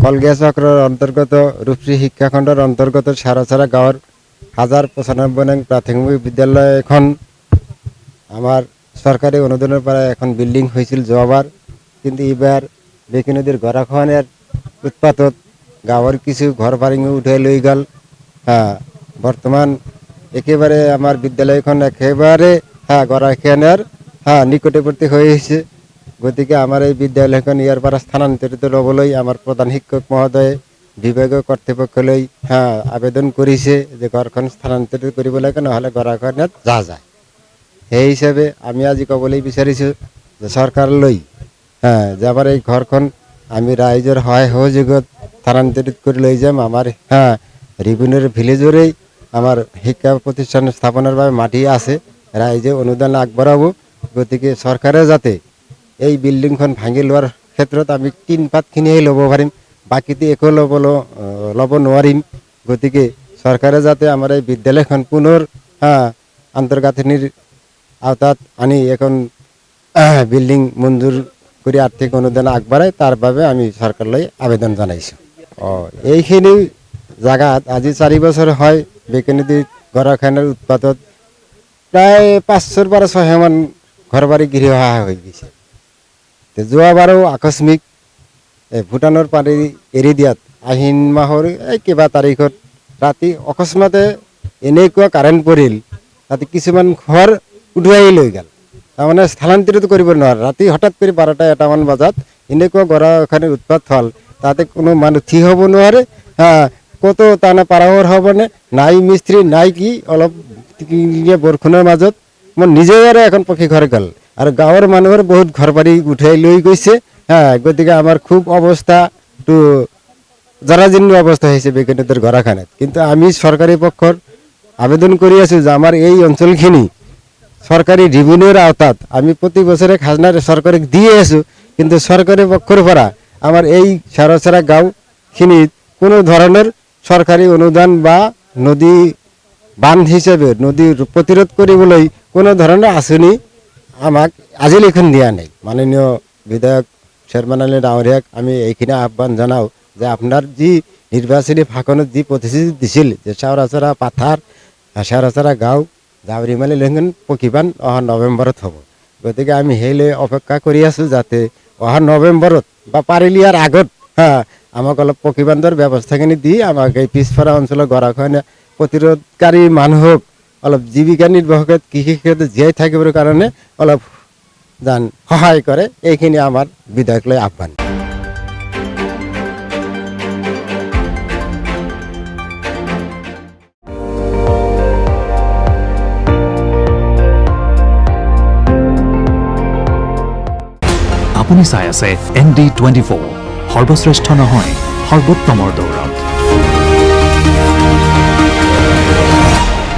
কলগিয়া চক্ৰৰ অন্তৰ্গত ৰূপসী শিক্ষাখণ্ডৰ অন্তৰ্গত সাৰচাৰা গাঁৱৰ 1095 নং প্ৰাথমিক বিদ্যালয় এখন আমাৰ চৰকাৰী অনুদানৰ পৰা এখন বিল্ডিং হৈছিল যোৱাবাৰ, কিন্তু এইবাৰ বেকী নদীৰ গৰাখহনীয়াৰ উৎপাতত গাঁৱৰ কিছু ঘৰ ভাঙি উঠাই লৈ গ'ল। বৰ্তমান একেবাৰে আমাৰ বিদ্যালয়খন একেবাৰে গৰাখহনীয়াৰ নিকটৱৰ্তী হৈ আহিছে। গতিকে আমাৰ এই বিদ্যালয়খন ইয়াৰ পৰা স্থানান্তৰিত ল'বলৈ আমাৰ প্ৰধান শিক্ষক মহোদয়ে বিভাগীয় কৰ্তৃপক্ষলৈ আবেদন কৰিছে যে ঘৰখন স্থানান্তৰিত কৰিব লাগে, নহ'লে গৰাখহনীয়াত যায়। সেই হিচাপে আমি আজি ক'বলৈ বিচাৰিছোঁ যে চৰকাৰলৈ যে আমাৰ এই ঘৰখন আমি ৰাইজৰ সহায় সহযোগত স্থানান্তৰিত কৰি লৈ যাম। আমাৰ ৰিবুনৰ ভিলেজৰেই আমাৰ শিক্ষা প্ৰতিষ্ঠান স্থাপনৰ বাবে মাটি আছে, ৰাইজে অনুদান আগবঢ়াব। গতিকে চৰকাৰে যাতে এই বিল্ডিংখন ভাঙি লোৱাৰ ক্ষেত্ৰত আমি টিনপাতখিনিহে ল'ব পাৰিম, বাকীটো একো ল'ব নোৱাৰিম। গতিকে চৰকাৰে যাতে আমাৰ এই বিদ্যালয়খন পুনৰ আন্তঃগাঁথনিৰ আওতাত আনি এখন বিল্ডিং মঞ্জুৰ কৰি আৰ্থিক অনুদান আগবঢ়ায়, তাৰ বাবে আমি চৰকাৰলৈ আবেদন জনাইছোঁ। এইখিনি জাগাত আজি 4 বছৰ হয় বেকী নদীৰ গৰাখহনীয়াৰ উৎপাতত প্ৰায় 500ৰ পৰা 600 মান ঘৰ বাৰী গৃহহাৰা হৈ গৈছে। যোৱাবাৰো আকস্মিক ভূটানৰ পানী এৰি দিয়াত আহিন মাহৰ কিবা তাৰিখত ৰাতি অকস্মাতে এনেকুৱা কাৰেণ্ট পৰিল, তাতে কিছুমান ঘৰ উটুৱাই লৈ গ'ল। তাৰমানে স্থানান্তৰিত কৰিব নোৱাৰে। ৰাতি হঠাৎ কৰি 12টা-1টা মান বজাত এনেকুৱা গৰাখহনীয়াৰ উৎপাত হ'ল, তাতে কোনো মানুহ থিয় হ'ব নোৱাৰে। ক'তো তাৰমানে পাৰাৱৰ হ'বনে নাই, মিস্ত্ৰী নাই, কি অলপ বৰষুণৰ মাজত মোৰ নিজৰে এখন পকী ঘৰ গ'ল আৰু গাঁৱৰ মানুহৰ বহুত ঘৰ বাৰী উঠাই লৈ গৈছে। গতিকে আমাৰ খুব অৱস্থাটো জৰাজীৰ্ণ অৱস্থা হৈছে বেকী নদীৰ গৰাখহনীয়াত। কিন্তু আমি চৰকাৰী পক্ষৰ আবেদন কৰি আছোঁ যে আমাৰ এই অঞ্চলখিনি চৰকাৰী ৰিভিনিউৰ আওতাত আমি প্ৰতি বছৰে খাজনা চৰকাৰক দিয়ে আছোঁ, কিন্তু চৰকাৰী পক্ষৰ পৰা আমাৰ এই সাৰচাৰা গাঁওখিনিত কোনো ধৰণৰ চৰকাৰী অনুদান বা নদী বান্ধ হিচাপে নদী প্ৰতিৰোধ কৰিবলৈ কোনো ধৰণৰ আঁচনি আমাক আজিলৈকে দিয়া নাই। মাননীয় বিধায়ক চেয়াৰমেন আলী ডাঙৰীয়াক আমি এইখিনি আহ্বান জনাওঁ যে আপোনাৰ যি নিৰ্বাচনী ভাষণত যি প্ৰতিশ্ৰুতি দিছিল যে সাৰচাৰা পাথাৰ সাৰচাৰা গাঁও জাউৰিমালী লেংগুন পকীবান অহা নৱেম্বৰত হ'ব। গতিকে আমি সেইলৈ অপেক্ষা কৰি আছোঁ যাতে অহা নৱেম্বৰত বা পাৰিলে ইয়াৰ আগত আমাক অলপ পকীবান্ধৰ ব্যৱস্থাখিনি দি আমাক এই পিছপৰা অঞ্চলৰ গৰাখহনীয়া প্ৰতিৰোধকাৰী মানুহক অলপ জীৱিকা নিৰ্বাহক কৃষি ক্ষেত্ৰত জীয়াই থাকিবৰ কাৰণে অলপ সহায় কৰে, এইখিনি আমাৰ বিধায়কলৈ আহ্বান। আপুনি চাই আছে ND24, সৰ্বশ্ৰেষ্ঠ নহয় সৰ্বোত্তমৰ দৌৰত।